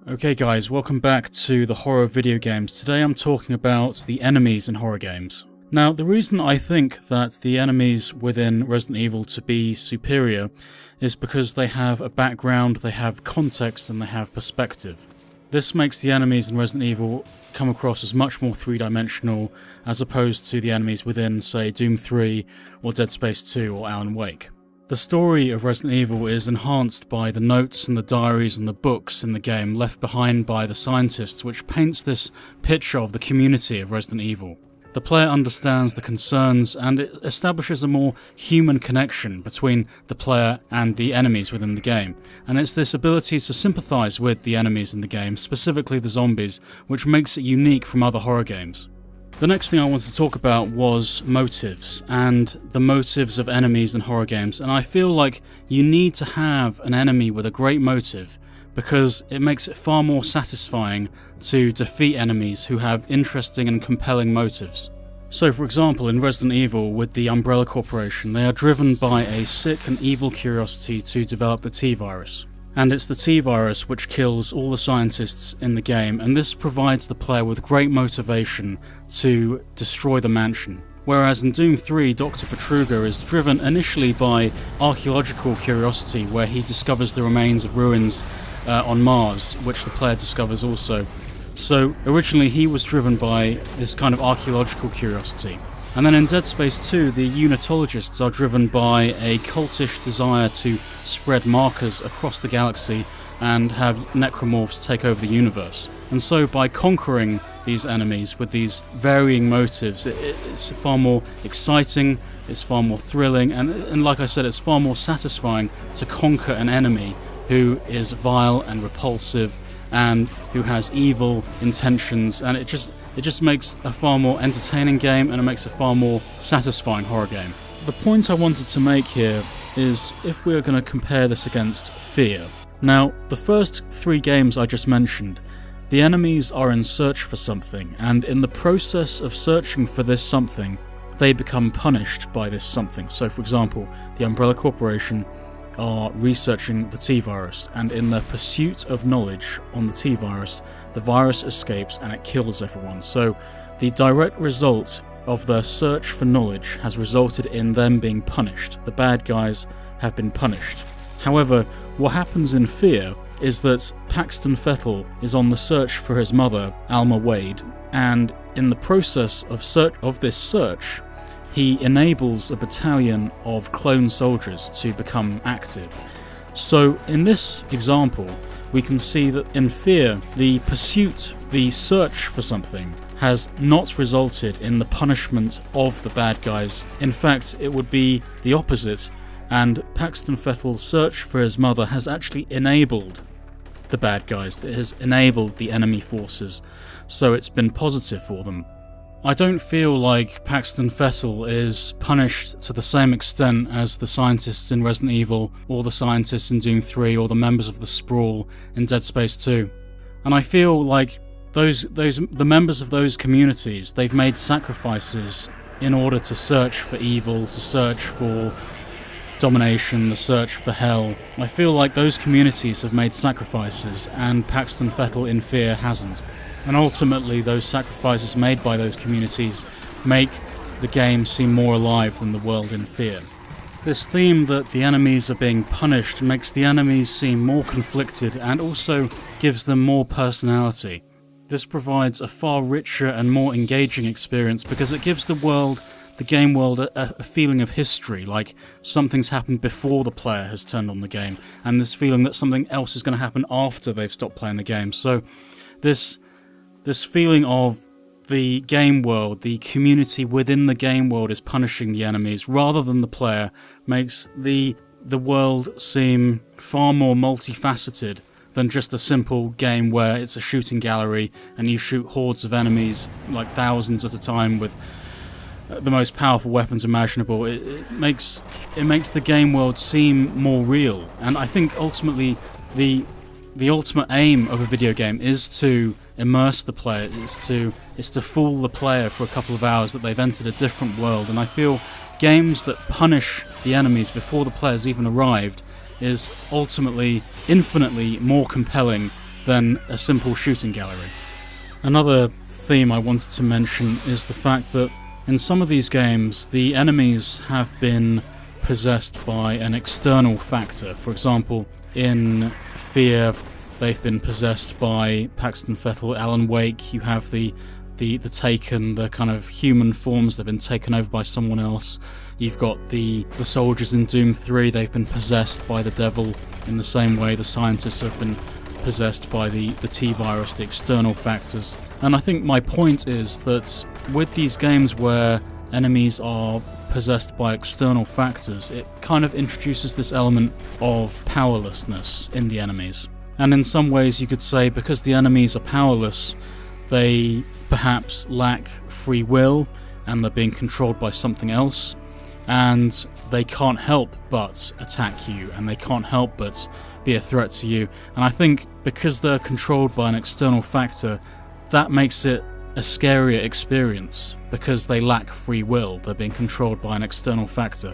Okay guys, welcome back to the horror video games. Today I'm talking about the enemies in horror games. Now, the reason I think that the enemies within Resident Evil to be superior is because they have a background, they have context, and they have perspective. This makes the enemies in Resident Evil come across as much more three-dimensional as opposed to the enemies within, say, Doom 3 or Dead Space 2 or Alan Wake. The story of Resident Evil is enhanced by the notes and the diaries and the books in the game left behind by the scientists, which paints this picture of the community of Resident Evil. The player understands the concerns and it establishes a more human connection between the player and the enemies within the game. And it's this ability to sympathise with the enemies in the game, specifically the zombies, which makes it unique from other horror games. The next thing I wanted to talk about was motives, and the motives of enemies in horror games, and I feel like you need to have an enemy with a great motive because it makes it far more satisfying to defeat enemies who have interesting and compelling motives. So for example, in Resident Evil with the Umbrella Corporation, they are driven by a sick and evil curiosity to develop the T-virus. And it's the T-virus which kills all the scientists in the game, and this provides the player with great motivation to destroy the mansion. Whereas in Doom 3, Dr. Petruga is driven initially by archaeological curiosity, where he discovers the remains of ruins on Mars, which the player discovers also. So originally he was driven by this kind of archaeological curiosity. And then in Dead Space 2, the unitologists are driven by a cultish desire to spread markers across the galaxy and have necromorphs take over the universe. And so by conquering these enemies with these varying motives, it's far more exciting, it's far more thrilling, and like I said, it's far more satisfying to conquer an enemy who is vile and repulsive and who has evil intentions, and it just makes a far more entertaining game, and it makes a far more satisfying horror game. The point I wanted to make here is if we are going to compare this against F.E.A.R. Now, the first three games I just mentioned, the enemies are in search for something, and in the process of searching for this something, they become punished by this something. So for example, the Umbrella Corporation are researching the T-virus, and in their pursuit of knowledge on the T-virus, the virus escapes and it kills everyone. So the direct result of their search for knowledge has resulted in them being punished. The bad guys have been punished. However, what happens in F.E.A.R. is that Paxton Fettel is on the search for his mother, Alma Wade, and in the process of this search, he enables a battalion of clone soldiers to become active. So in this example, we can see that in F.E.A.R, the pursuit, the search for something, has not resulted in the punishment of the bad guys. In fact, it would be the opposite, and Paxton Fettel's search for his mother has actually enabled the bad guys, it has enabled the enemy forces, so it's been positive for them. I don't feel like Paxton Fettel is punished to the same extent as the scientists in Resident Evil, or the scientists in Doom 3, or the members of the Sprawl in Dead Space 2. And I feel like the members of those communities, they've made sacrifices in order to search for evil, to search for domination, the search for hell. I feel like those communities have made sacrifices, and Paxton Fettel in F.E.A.R. hasn't. And ultimately, those sacrifices made by those communities make the game seem more alive than the world in F.E.A.R. This theme that the enemies are being punished makes the enemies seem more conflicted and also gives them more personality. This provides a far richer and more engaging experience because it gives the game world a feeling of history, like something's happened before the player has turned on the game, and this feeling that something else is going to happen after they've stopped playing the game. So this feeling of the game world, the community within the game world is punishing the enemies rather than the player, makes the world seem far more multifaceted than just a simple game where it's a shooting gallery and you shoot hordes of enemies, like thousands at a time, with the most powerful weapons imaginable. It makes the game world seem more real, and I think ultimately the ultimate aim of a video game is to immerse the player, is to fool the player for a couple of hours that they've entered a different world. And I feel games that punish the enemies before the player's even arrived is ultimately infinitely more compelling than a simple shooting gallery. Another theme I wanted to mention is the fact that in some of these games, the enemies have been possessed by an external factor. For example, in F.E.A.R, they've been possessed by Paxton Fettel, Alan Wake. You have the Taken, the kind of human forms, they've been taken over by someone else. You've got the soldiers in Doom 3, they've been possessed by the devil in the same way the scientists have been possessed by the T-virus, the external factors. And I think my point is that with these games where enemies are possessed by external factors, it kind of introduces this element of powerlessness in the enemies. And in some ways you could say because the enemies are powerless, they perhaps lack free will and they're being controlled by something else, and they can't help but attack you, and they can't help but be a threat to you. And I think because they're controlled by an external factor, that makes it a scarier experience, because they lack free will, they're being controlled by an external factor.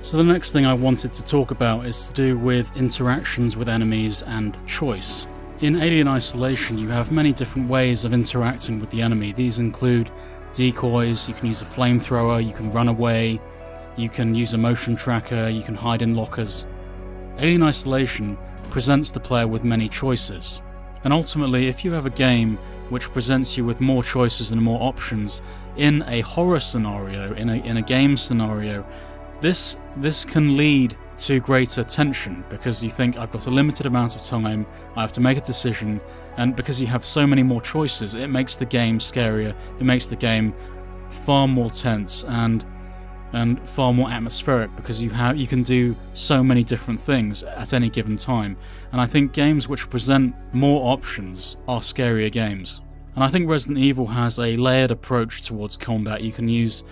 So the next thing I wanted to talk about is to do with interactions with enemies and choice. In Alien Isolation, you have many different ways of interacting with the enemy. These include decoys, you can use a flamethrower, you can run away, you can use a motion tracker, you can hide in lockers. Alien Isolation presents the player with many choices. And ultimately, if you have a game which presents you with more choices and more options in a horror scenario, in a game scenario, this can lead to greater tension, because you think, I've got a limited amount of time, I have to make a decision, and because you have so many more choices, it makes the game scarier, it makes the game far more tense and far more atmospheric, because you can do so many different things at any given time. And I think games which present more options are scarier games. And I think Resident Evil has a layered approach towards combat. You can use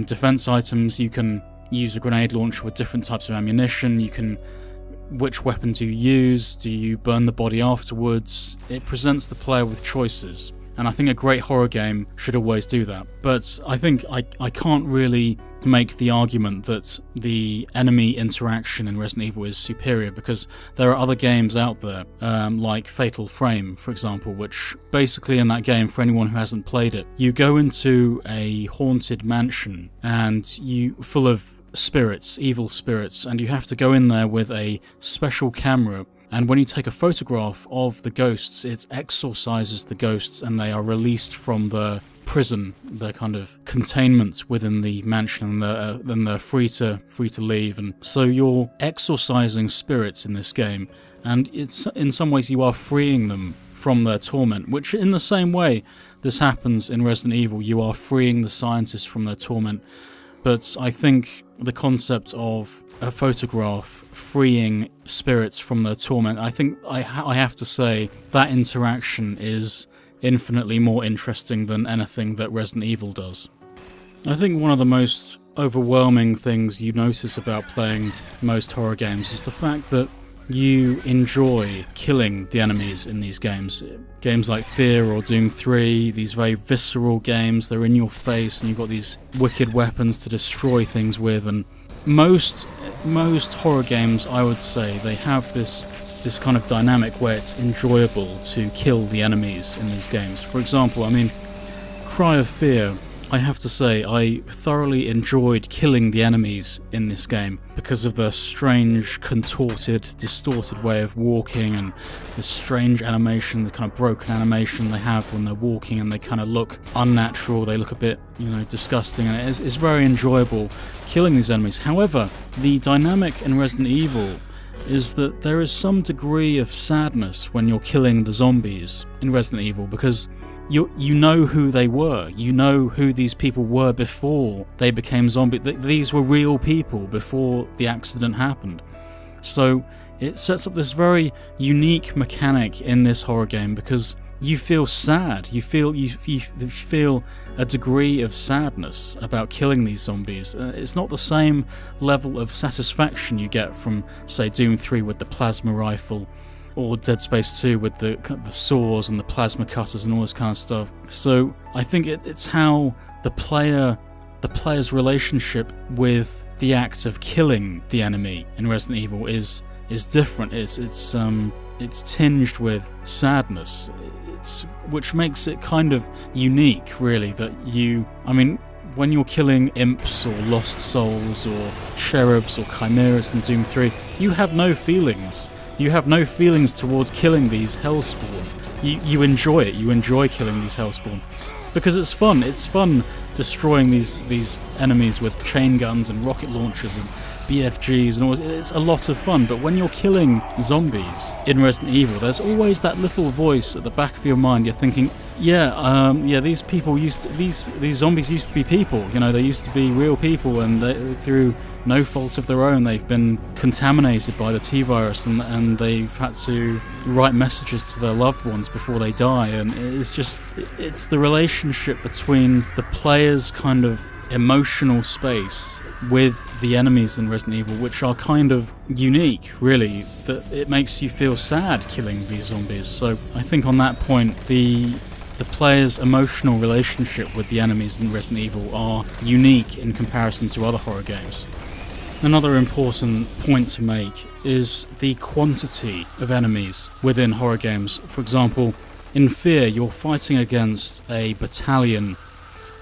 defense items, you can use a grenade launcher with different types of ammunition, which weapon do you use, do you burn the body afterwards? It presents the player with choices, and I think a great horror game should always do that. But I think I can't really make the argument that the enemy interaction in Resident Evil is superior, because there are other games out there, like Fatal Frame, for example, which basically in that game, for anyone who hasn't played it, you go into a haunted mansion and full of spirits, evil spirits, and you have to go in there with a special camera, and when you take a photograph of the ghosts, it exorcises the ghosts and they are released from the prison, the kind of containment within the mansion, and then they're free to leave. And so you're exorcising spirits in this game, and it's in some ways you are freeing them from their torment, which in the same way this happens in Resident Evil. You are freeing the scientists from their torment. But I think the concept of a photograph freeing spirits from their torment, I think I have to say that interaction is infinitely more interesting than anything that Resident Evil does. I think one of the most overwhelming things you notice about playing most horror games is the fact that you enjoy killing the enemies in these games. Games like F.E.A.R or Doom 3, these very visceral games, they're in your face and you've got these wicked weapons to destroy things with, and most horror games, I would say, they have this kind of dynamic where it's enjoyable to kill the enemies in these games. For example, Cry of Fear, I have to say, I thoroughly enjoyed killing the enemies in this game because of the strange, contorted, distorted way of walking and the strange animation, the kind of broken animation they have when they're walking, and they kind of look unnatural, they look a bit, disgusting, and it's very enjoyable killing these enemies. However, the dynamic in Resident Evil is that there is some degree of sadness when you're killing the zombies in Resident Evil, because you know who they were, you know who these people were before they became zombies. These were real people before the accident happened. So it sets up this very unique mechanic in this horror game, because you feel sad, you feel a degree of sadness about killing these zombies. It's not the same level of satisfaction you get from, say, Doom 3 with the plasma rifle, or Dead Space 2 with the saws and the plasma cutters and all this kind of stuff. So I think it's how the player's relationship with the act of killing the enemy in Resident Evil is different. It's it's tinged with sadness. Which makes it kind of unique, really, that when you're killing imps or lost souls or cherubs or chimeras in Doom 3, you have no feelings. You have no feelings towards killing these hellspawn. You enjoy it. You enjoy killing these hellspawn because it's fun. It's fun destroying these enemies with chain guns and rocket launchers and BFGs and all. It's a lot of fun. But when you're killing zombies in Resident Evil, there's always that little voice at the back of your mind. You're thinking, these zombies used to be people. They used to be real people, and through no fault of their own, they've been contaminated by the T-virus, and they've had to write messages to their loved ones before they die. And it's the relationship between the player's kind of emotional space with the enemies in Resident Evil, which are kind of unique, really, that it makes you feel sad killing these zombies. So I think on that point, the player's emotional relationship with the enemies in Resident Evil are unique in comparison to other horror games. Another important point to make is the quantity of enemies within horror games. For example, in F.E.A.R, you're fighting against a battalion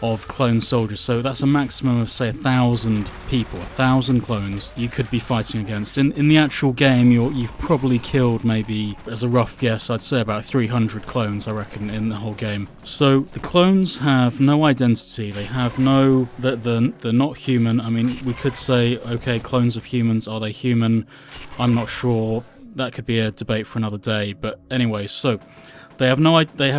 of clone soldiers, so that's a maximum of, say, 1,000 people, 1,000 clones you could be fighting against. In the actual game, you've probably killed, maybe, as a rough guess, I'd say about 300 clones, I reckon, in the whole game. So the clones have no identity, they're not human. We could say, okay, clones of humans, are they human? I'm not sure, that could be a debate for another day, but anyway, so they have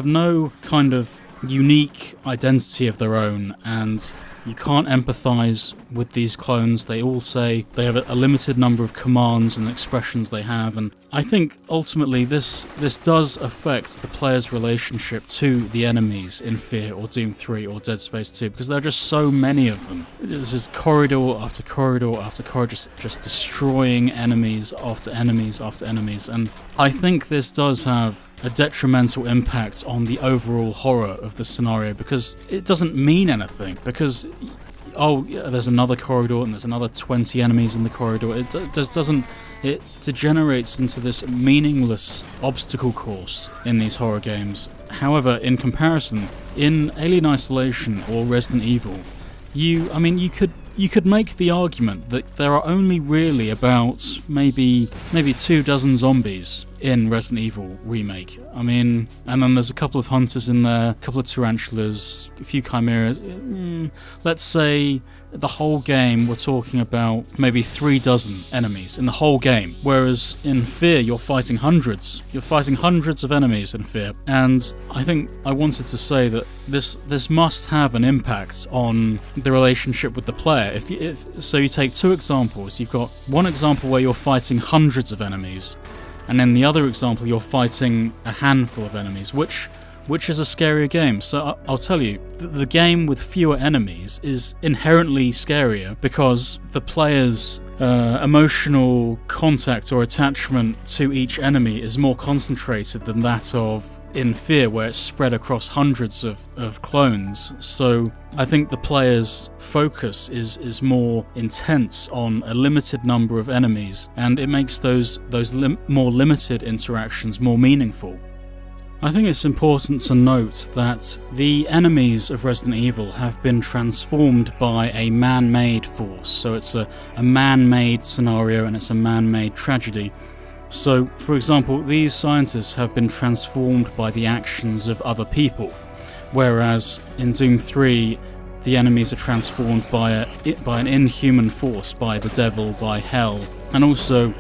no kind of unique identity of their own, and you can't empathize with these clones. They all say they have a limited number of commands and expressions they have, and I think ultimately this does affect the player's relationship to the enemies in F.E.A.R or Doom 3 or Dead Space 2, because there are just so many of them. There's just corridor after corridor after corridor, just destroying enemies after enemies after enemies, and I think this does have a detrimental impact on the overall horror of the scenario, because it doesn't mean anything, because there's another corridor and there's another 20 enemies in the corridor. It degenerates into this meaningless obstacle course in these horror games. However, in comparison, in Alien Isolation or Resident Evil, you could make the argument that there are only really about maybe 24 zombies in Resident Evil Remake. And then there's a couple of hunters in there, a couple of tarantulas, a few chimeras. Let's say the whole game we're talking about maybe 36 enemies in the whole game, whereas in F.E.A.R you're fighting hundreds of enemies in F.E.A.R, and I think I wanted to say that this must have an impact on the relationship with the player. So you take two examples. You've got one example where you're fighting hundreds of enemies, and in the other example you're fighting a handful of enemies. Which is a scarier game? So I'll tell you, the game with fewer enemies is inherently scarier because the player's emotional contact or attachment to each enemy is more concentrated than that of in F.E.A.R, where it's spread across hundreds of clones. So I think the player's focus is more intense on a limited number of enemies, and it makes those more limited interactions more meaningful. I think it's important to note that the enemies of Resident Evil have been transformed by a man-made force, so it's a man-made scenario and it's a man-made tragedy. So, for example, these scientists have been transformed by the actions of other people, whereas in Doom 3 the enemies are transformed by an inhuman force, by the devil, by hell, and also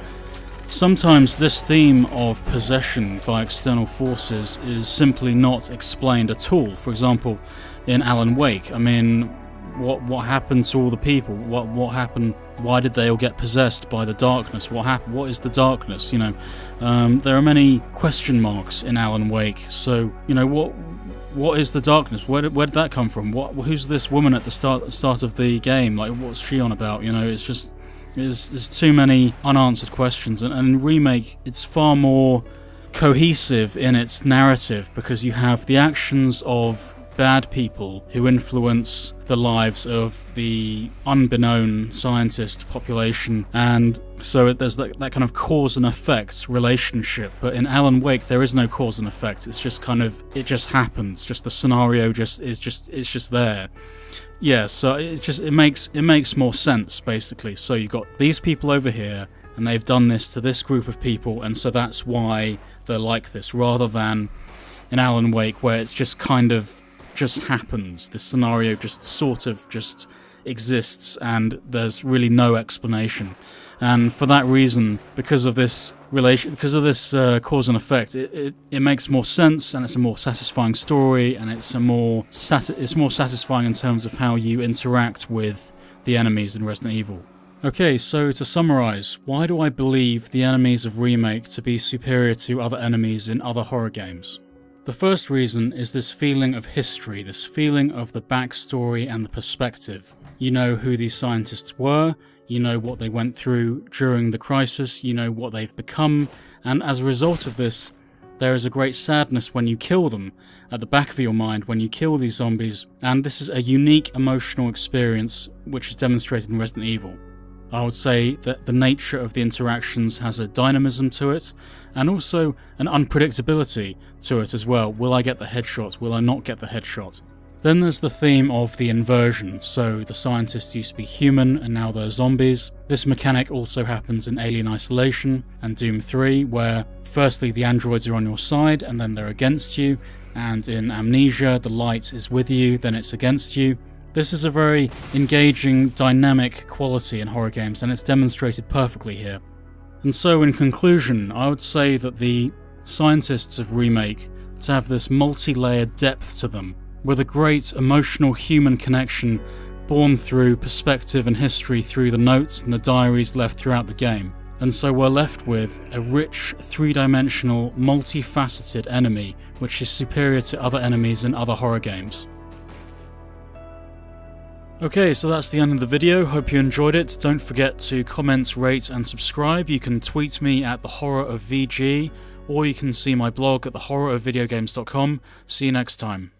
sometimes this theme of possession by external forces is simply not explained at all. For example, in Alan Wake, what happened to all the people? What happened? Why did they all get possessed by the darkness? What happened? What is the darkness? There are many question marks in Alan Wake. So, what is the darkness? Where did that come from? Who's this woman at the start of the game? Like, what's she on about? It's just there's too many unanswered questions, and in Remake it's far more cohesive in its narrative because you have the actions of bad people who influence the lives of the unbeknown scientist population, and so there's that kind of cause and effect relationship. But in Alan Wake there is no cause and effect. It's just kind of, it just happens. Just the scenario it's just there. Yeah, so it makes more sense basically. So you've got these people over here, and they've done this to this group of people, and so that's why they're like this, rather than in Alan Wake where it's just kind of just happens. The scenario just sort of just exists and there's really no explanation. And for that reason, because of this cause and effect, it makes more sense, and it's a more satisfying story, and it's more satisfying in terms of how you interact with the enemies in Resident Evil. Okay, so to summarize, why do I believe the enemies of Remake to be superior to other enemies in other horror games? The first reason is this feeling of history, this feeling of the backstory and the perspective. You know who these scientists were, you know what they went through during the crisis, you know what they've become, and as a result of this, there is a great sadness when you kill them, at the back of your mind when you kill these zombies, and this is a unique emotional experience which is demonstrated in Resident Evil. I would say that the nature of the interactions has a dynamism to it, and also an unpredictability to it as well. Will I get the headshot? Will I not get the headshot? Then there's the theme of the inversion, so the scientists used to be human and now they're zombies. This mechanic also happens in Alien Isolation and Doom 3, where firstly the androids are on your side and then they're against you, and in Amnesia the light is with you, then it's against you. This is a very engaging, dynamic quality in horror games, and it's demonstrated perfectly here. And so in conclusion, I would say that the scientists of Remake to have this multi-layered depth to them, with a great emotional human connection born through perspective and history through the notes and the diaries left throughout the game. And so we're left with a rich, three-dimensional, multifaceted enemy which is superior to other enemies in other horror games. Okay, so that's the end of the video. Hope you enjoyed it. Don't forget to comment, rate and subscribe. You can tweet me at thehorrorofvg, or you can see my blog at thehorrorofvideogames.com. See you next time.